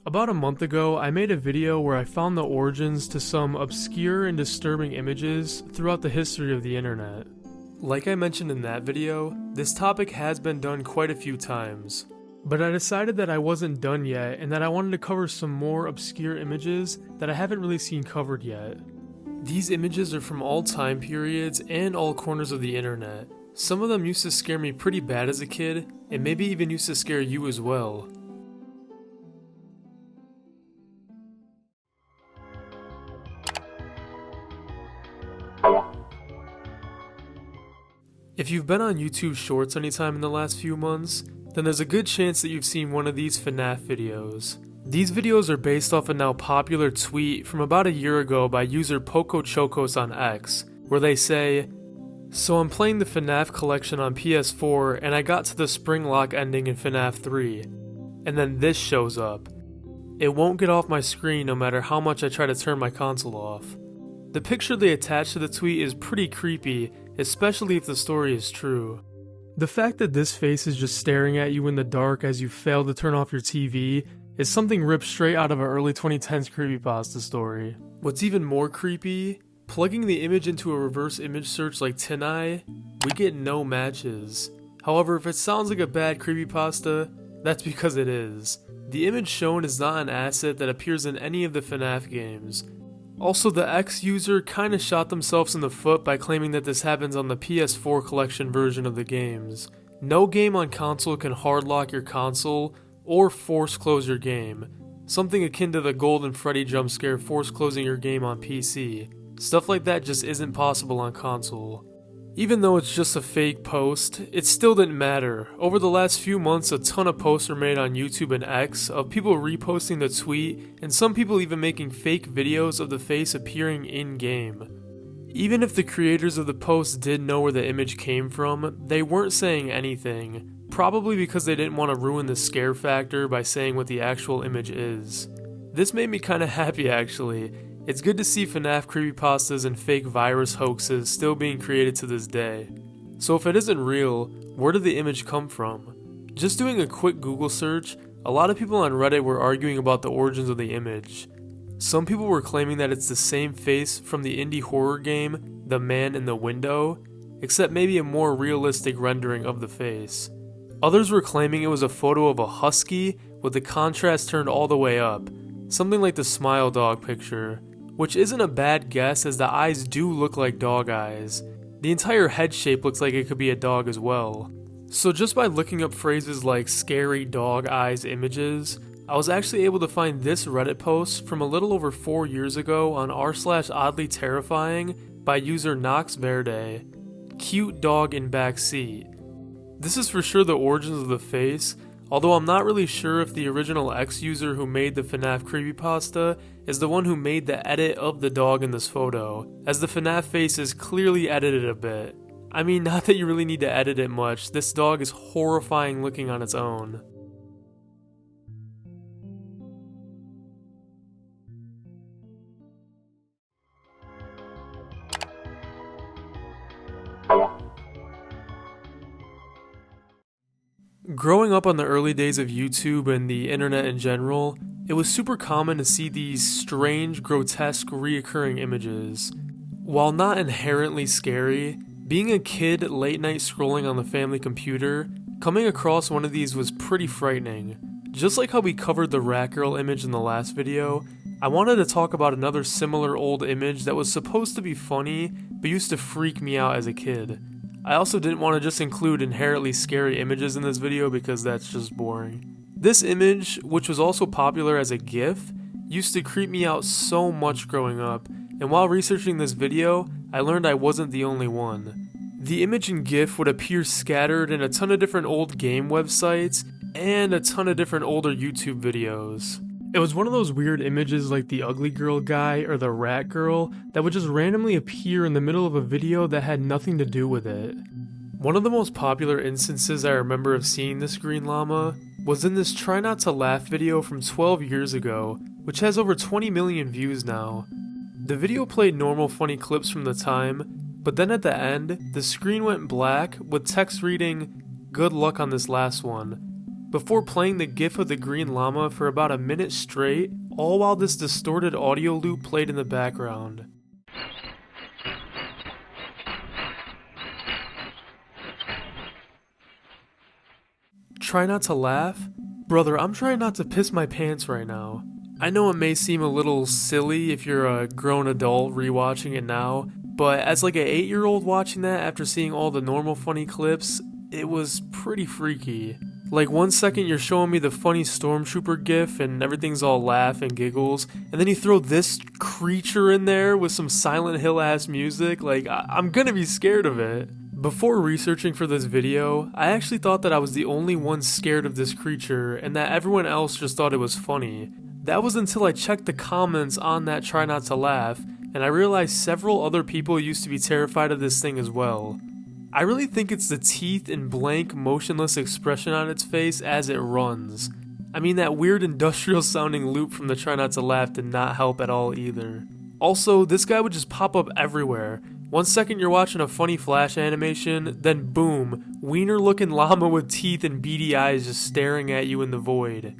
About a month ago, I made a video where I found the origins to some obscure and disturbing images throughout the history of the internet. Like I mentioned in that video, this topic has been done quite a few times, but I decided that I wasn't done yet and that I wanted to cover some more obscure images that I haven't really seen covered yet. These images are from all time periods and all corners of the internet. Some of them used to scare me pretty bad as a kid, and maybe even used to scare you as well. If you've been on YouTube Shorts anytime in the last few months, then there's a good chance that you've seen one of these Fnaf videos. These videos are based off a now popular tweet from about a year ago by user PocoChocos on X, where they say, "So I'm playing the Fnaf collection on PS4 and I got to the spring lock ending in Fnaf 3, and then this shows up. It won't get off my screen no matter how much I try to turn my console off." The picture they attach to the tweet is pretty creepy, especially if the story is true. The fact that this face is just staring at you in the dark as you fail to turn off your TV is something ripped straight out of an early 2010s creepypasta story. What's even more creepy, plugging the image into a reverse image search like TinEye, we get no matches. However, if it sounds like a bad creepypasta, that's because it is. The image shown is not an asset that appears in any of the Fnaf games. Also, the X user kinda shot themselves in the foot by claiming that this happens on the PS4 collection version of the games. No game on console can hardlock your console or force close your game, something akin to the Golden Freddy jump scare force closing your game on PC. Stuff like that just isn't possible on console. Even though it's just a fake post, it still didn't matter. Over the last few months, a ton of posts were made on YouTube and X of people reposting the tweet, and some people even making fake videos of the face appearing in-game. Even if the creators of the post did know where the image came from, they weren't saying anything, probably because they didn't want to ruin the scare factor by saying what the actual image is. This made me kinda happy actually. It's good to see Fnaf creepypastas and fake virus hoaxes still being created to this day. So if it isn't real, where did the image come from? Just doing a quick Google search, a lot of people on Reddit were arguing about the origins of the image. Some people were claiming that it's the same face from the indie horror game The Man in the Window, except maybe a more realistic rendering of the face. Others were claiming it was a photo of a husky with the contrast turned all the way up, something like the Smile Dog picture. Which isn't a bad guess as the eyes do look like dog eyes. The entire head shape looks like it could be a dog as well. So just by looking up phrases like scary dog eyes images, I was actually able to find this Reddit post from a little over 4 years ago on r/oddly terrifying by user Nox Verde. Cute dog in back seat. This is for sure the origins of the face, although I'm not really sure if the original X user who made the Fnaf creepypasta is the one who made the edit of the dog in this photo, as the Fnaf face is clearly edited a bit. I mean, not that you really need to edit it much, this dog is horrifying looking on its own. Growing up on the early days of YouTube and the internet in general, it was super common to see these strange, grotesque, reoccurring images. While not inherently scary, being a kid late night scrolling on the family computer, coming across one of these was pretty frightening. Just like how we covered the rat girl image in the last video, I wanted to talk about another similar old image that was supposed to be funny, but used to freak me out as a kid. I also didn't want to just include inherently scary images in this video because that's just boring. This image, which was also popular as a GIF, used to creep me out so much growing up, and while researching this video, I learned I wasn't the only one. The image and GIF would appear scattered in a ton of different old game websites, and a ton of different older YouTube videos. It was one of those weird images like the ugly girl guy or the rat girl that would just randomly appear in the middle of a video that had nothing to do with it. One of the most popular instances I remember of seeing this green llama was in this Try Not to Laugh video from 12 years ago, which has over 20 million views now. The video played normal funny clips from the time, but then at the end, the screen went black with text reading, "Good luck on this last one," before playing the gif of the green llama for about a minute straight, all while this distorted audio loop played in the background. Try not to laugh? Brother, I'm trying not to piss my pants right now. I know it may seem a little silly if you're a grown adult rewatching it now, but as like an 8-year-old watching that after seeing all the normal funny clips, it was pretty freaky. Like 1 second you're showing me the funny stormtrooper gif and everything's all laugh and giggles, and then you throw this creature in there with some Silent Hill ass music, like I'm gonna be scared of it. Before researching for this video, I actually thought that I was the only one scared of this creature and that everyone else just thought it was funny. That was until I checked the comments on that Try Not to Laugh, and I realized several other people used to be terrified of this thing as well. I really think it's the teeth and blank, motionless expression on its face as it runs. I mean, that weird industrial sounding loop from the Try Not to Laugh did not help at all either. Also, this guy would just pop up everywhere. 1 second you're watching a funny flash animation, then boom, wiener looking llama with teeth and beady eyes just staring at you in the void.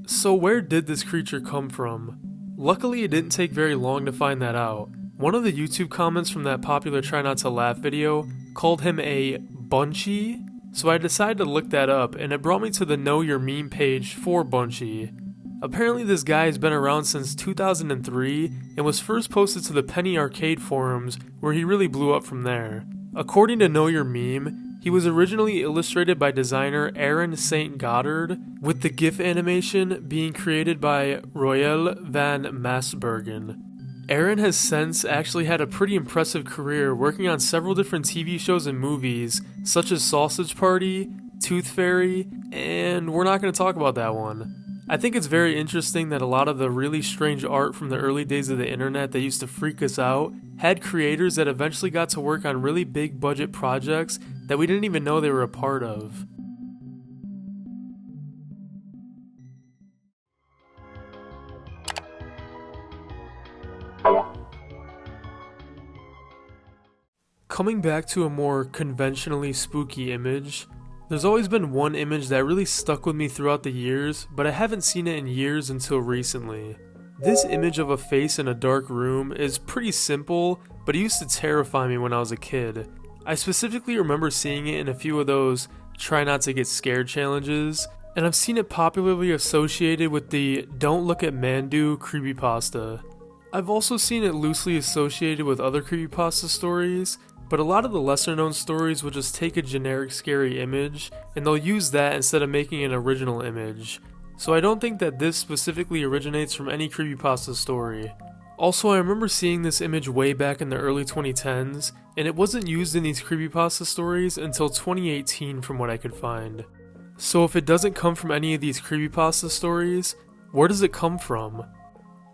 So where did this creature come from? Luckily it didn't take very long to find that out. One of the YouTube comments from that popular Try Not to Laugh video called him a Bunchie, so I decided to look that up and it brought me to the Know Your Meme page for Bunchie. Apparently this guy has been around since 2003 and was first posted to the Penny Arcade forums where he really blew up from there. According to Know Your Meme, he was originally illustrated by designer Aaron St. Goddard, with the GIF animation being created by Royal van Maasbergen. Aaron has since actually had a pretty impressive career working on several different TV shows and movies, such as Sausage Party, Tooth Fairy, and we're not going to talk about that one. I think it's very interesting that a lot of the really strange art from the early days of the internet that used to freak us out had creators that eventually got to work on really big budget projects that we didn't even know they were a part of. Coming back to a more conventionally spooky image, there's always been one image that really stuck with me throughout the years, but I haven't seen it in years until recently. This image of a face in a dark room is pretty simple, but it used to terrify me when I was a kid. I specifically remember seeing it in a few of those try not to get scared challenges, and I've seen it popularly associated with the Don't Look at Mandu creepypasta. I've also seen it loosely associated with other creepypasta stories, but a lot of the lesser known stories will just take a generic scary image and they'll use that instead of making an original image. So I don't think that this specifically originates from any creepypasta story. Also, I remember seeing this image way back in the early 2010s, and it wasn't used in these creepypasta stories until 2018 from what I could find. So if it doesn't come from any of these creepypasta stories, where does it come from?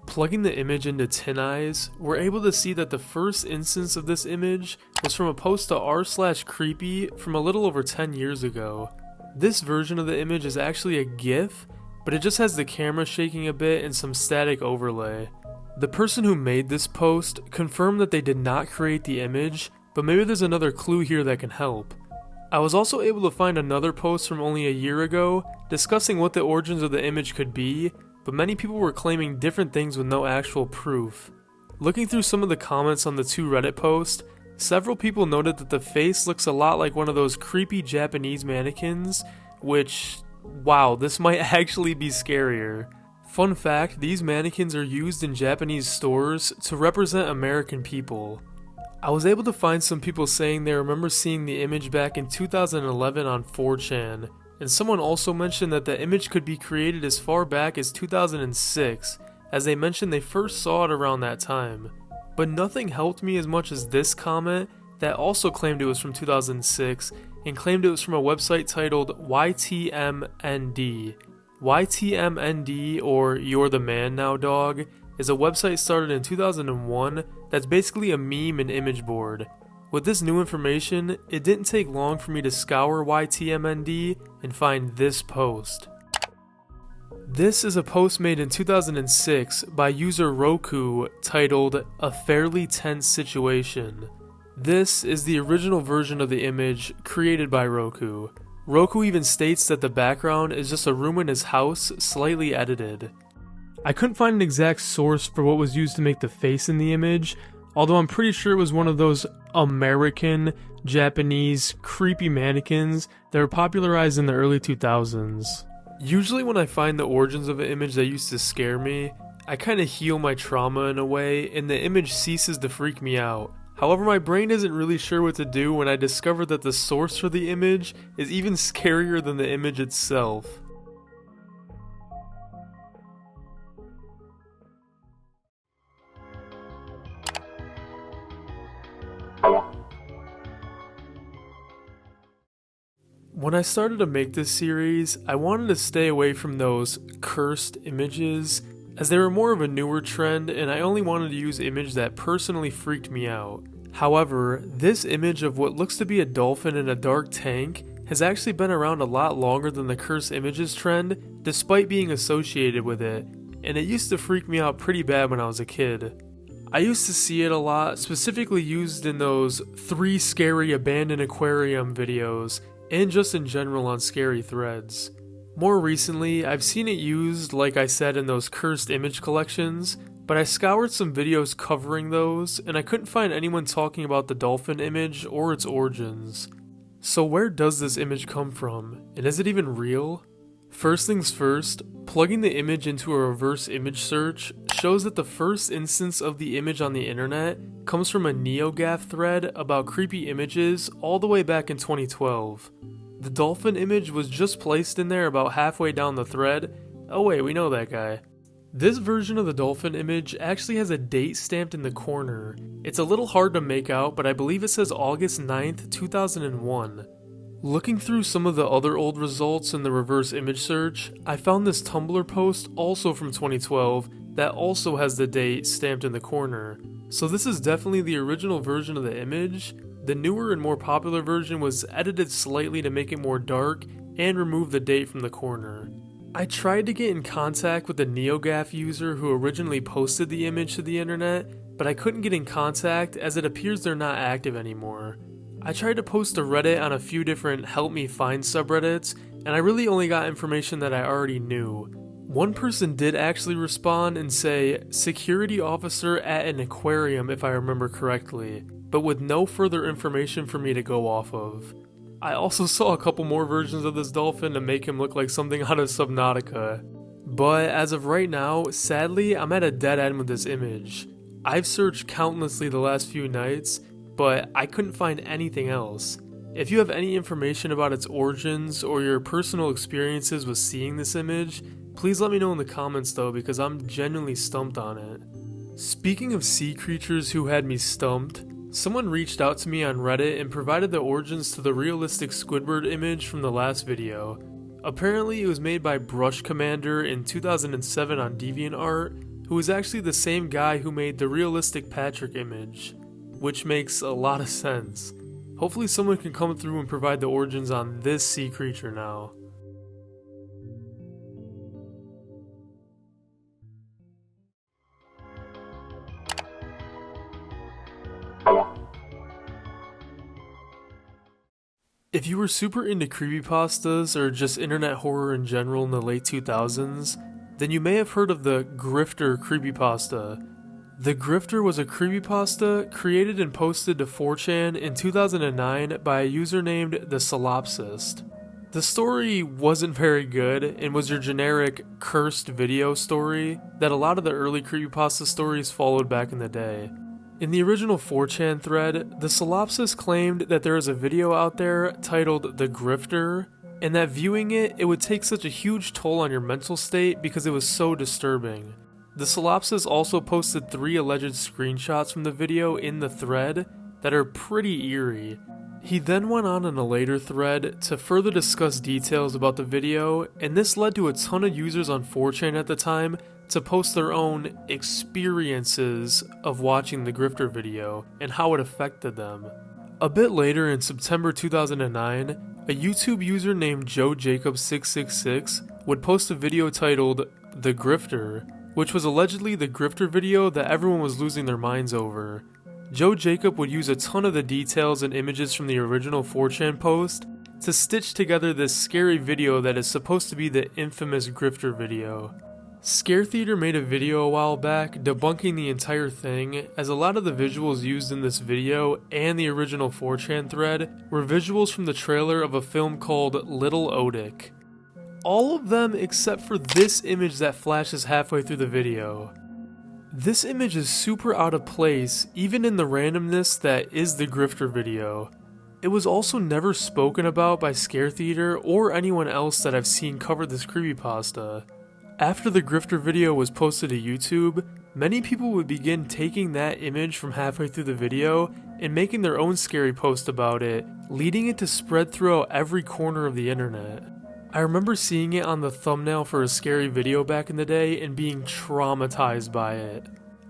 Plugging the image into Tin Eyes, we're able to see that the first instance of this image was from a post to r/creepy from a little over 10 years ago. This version of the image is actually a GIF, but it just has the camera shaking a bit and some static overlay. The person who made this post confirmed that they did not create the image, but maybe there's another clue here that can help. I was also able to find another post from only a year ago discussing what the origins of the image could be, but many people were claiming different things with no actual proof. Looking through some of the comments on the two Reddit posts, several people noted that the face looks a lot like one of those creepy Japanese mannequins, which, wow, this might actually be scarier. Fun fact, these mannequins are used in Japanese stores to represent American people. I was able to find some people saying they remember seeing the image back in 2011 on 4chan, and someone also mentioned that the image could be created as far back as 2006, as they mentioned they first saw it around that time. But nothing helped me as much as this comment that also claimed it was from 2006 and claimed it was from a website titled YTMND. YTMND, or You're the Man Now Dog, is a website started in 2001 that's basically a meme and image board. With this new information, it didn't take long for me to scour YTMND and find this post. This is a post made in 2006 by user Roku titled A Fairly Tense Situation. This is the original version of the image created by Roku. Roku even states that the background is just a room in his house, slightly edited. I couldn't find an exact source for what was used to make the face in the image, although I'm pretty sure it was one of those American, Japanese, creepy mannequins that were popularized in the early 2000s. Usually when I find the origins of an image that used to scare me, I kinda heal my trauma in a way, and the image ceases to freak me out. However, my brain isn't really sure what to do when I discover that the source for the image is even scarier than the image itself. When I started to make this series, I wanted to stay away from those cursed images, as they were more of a newer trend and I only wanted to use images that personally freaked me out. However, this image of what looks to be a dolphin in a dark tank has actually been around a lot longer than the cursed images trend, despite being associated with it, and it used to freak me out pretty bad when I was a kid. I used to see it a lot, specifically used in those 3 scary abandoned aquarium videos, and just in general on scary threads. More recently, I've seen it used, like I said, in those cursed image collections, but I scoured some videos covering those, and I couldn't find anyone talking about the dolphin image or its origins. So where does this image come from, and is it even real? First things first, plugging the image into a reverse image search shows that the first instance of the image on the internet comes from a NeoGAF thread about creepy images all the way back in 2012. The dolphin image was just placed in there about halfway down the thread. Oh wait, we know that guy. This version of the dolphin image actually has a date stamped in the corner. It's a little hard to make out, but I believe it says August 9th, 2001. Looking through some of the other old results in the reverse image search, I found this Tumblr post also from 2012 that also has the date stamped in the corner. So this is definitely the original version of the image. The newer and more popular version was edited slightly to make it more dark and remove the date from the corner. I tried to get in contact with the NeoGAF user who originally posted the image to the internet, but I couldn't get in contact as it appears they're not active anymore. I tried to post to Reddit on a few different help me find subreddits, and I really only got information that I already knew. One person did actually respond and say, security officer at an aquarium if I remember correctly, but with no further information for me to go off of. I also saw a couple more versions of this dolphin to make him look like something out of Subnautica. But as of right now, sadly, I'm at a dead end with this image. I've searched countlessly the last few nights, but I couldn't find anything else. If you have any information about its origins or your personal experiences with seeing this image, please let me know in the comments though, because I'm genuinely stumped on it. Speaking of sea creatures who had me stumped, someone reached out to me on Reddit and provided the origins to the realistic Squidward image from the last video. Apparently it was made by Brush Commander in 2007 on DeviantArt, who is actually the same guy who made the realistic Patrick image, which makes a lot of sense. Hopefully someone can come through and provide the origins on this sea creature now. If you were super into creepypastas or just internet horror in general in the late 2000s, then you may have heard of the Grifter creepypasta. The Grifter was a creepypasta created and posted to 4chan in 2009 by a user named the Solopsist. The story wasn't very good and was your generic cursed video story that a lot of the early creepypasta stories followed back in the day. In the original 4chan thread, the Solopsist claimed that there is a video out there titled The Grifter, and that viewing it would take such a huge toll on your mental state because it was so disturbing. The Solopsist also posted 3 alleged screenshots from the video in the thread that are pretty eerie. He then went on in a later thread to further discuss details about the video, and this led to a ton of users on 4chan at the time to post their own experiences of watching the Grifter video and how it affected them. A bit later in September 2009, a YouTube user named JoeJacob666 would post a video titled The Grifter, which was allegedly the Grifter video that everyone was losing their minds over. Joe Jacob would use a ton of the details and images from the original 4chan post to stitch together this scary video that is supposed to be the infamous Grifter video. Scare Theater made a video a while back debunking the entire thing, as a lot of the visuals used in this video and the original 4chan thread were visuals from the trailer of a film called Little Odic. All of them except for this image that flashes halfway through the video. This image is super out of place even in the randomness that is the Grifter video. It was also never spoken about by Scare Theater or anyone else that I've seen cover this creepypasta. After the Grifter video was posted to YouTube, many people would begin taking that image from halfway through the video and making their own scary post about it, leading it to spread throughout every corner of the internet. I remember seeing it on the thumbnail for a scary video back in the day and being traumatized by it.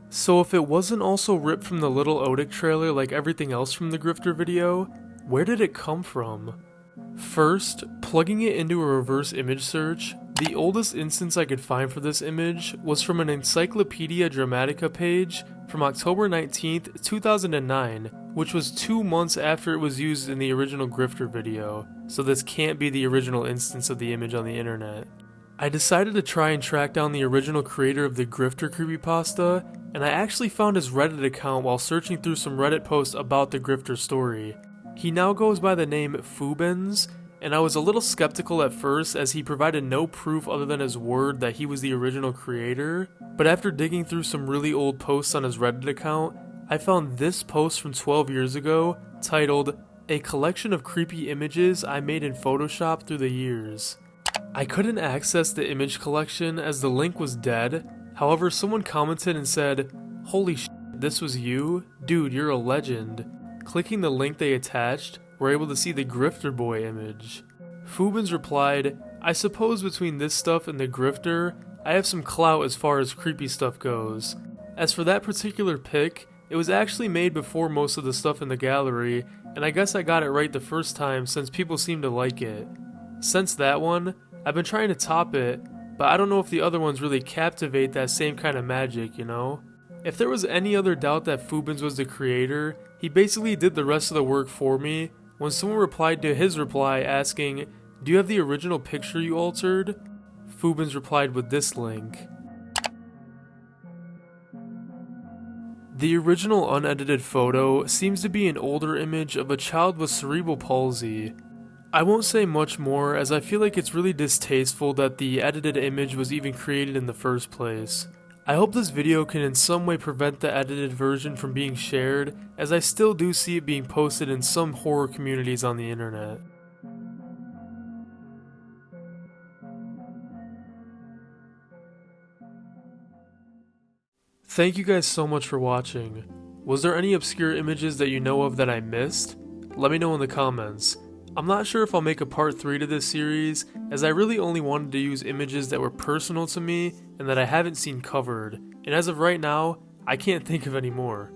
So if it wasn't also ripped from the Little Odic trailer like everything else from the Grifter video, where did it come from? First, plugging it into a reverse image search, the oldest instance I could find for this image was from an Encyclopedia Dramatica page from October 19th, 2009, which was 2 months after it was used in the original Grifter video, so this can't be the original instance of the image on the internet. I decided to try and track down the original creator of the Grifter creepypasta, and I actually found his Reddit account while searching through some Reddit posts about the Grifter story. He now goes by the name Fubens, and I was a little skeptical at first as he provided no proof other than his word that he was the original creator, but after digging through some really old posts on his Reddit account, I found this post from 12 years ago titled, "A collection of creepy images I made in Photoshop through the years." I couldn't access the image collection as the link was dead, however someone commented and said, "Holy shit, this was you? Dude, you're a legend." Clicking the link they attached, we're able to see the Grifter Boy image. Fubens replied, "I suppose between this stuff and the Grifter, I have some clout as far as creepy stuff goes. As for that particular pic, it was actually made before most of the stuff in the gallery, and I guess I got it right the first time since people seem to like it. Since that one, I've been trying to top it, but I don't know if the other ones really captivate that same kind of magic, you know?" If there was any other doubt that Fubens was the creator, he basically did the rest of the work for me when someone replied to his reply asking, "Do you have the original picture you altered?" Fubens replied with this link. The original unedited photo seems to be an older image of a child with cerebral palsy. I won't say much more as I feel like it's really distasteful that the edited image was even created in the first place. I hope this video can in some way prevent the edited version from being shared, as I still do see it being posted in some horror communities on the internet. Thank you guys so much for watching. Was there any obscure images that you know of that I missed? Let me know in the comments. I'm not sure if I'll make a part 3 to this series, as I really only wanted to use images that were personal to me and that I haven't seen covered, and as of right now, I can't think of any more.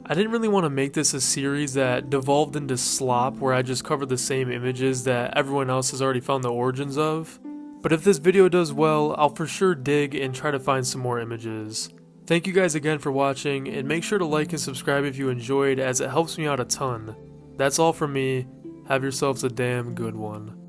I didn't really want to make this a series that devolved into slop where I just cover the same images that everyone else has already found the origins of, but if this video does well, I'll for sure dig and try to find some more images. Thank you guys again for watching, and make sure to like and subscribe if you enjoyed, as it helps me out a ton. That's all from me. Have yourselves a damn good one.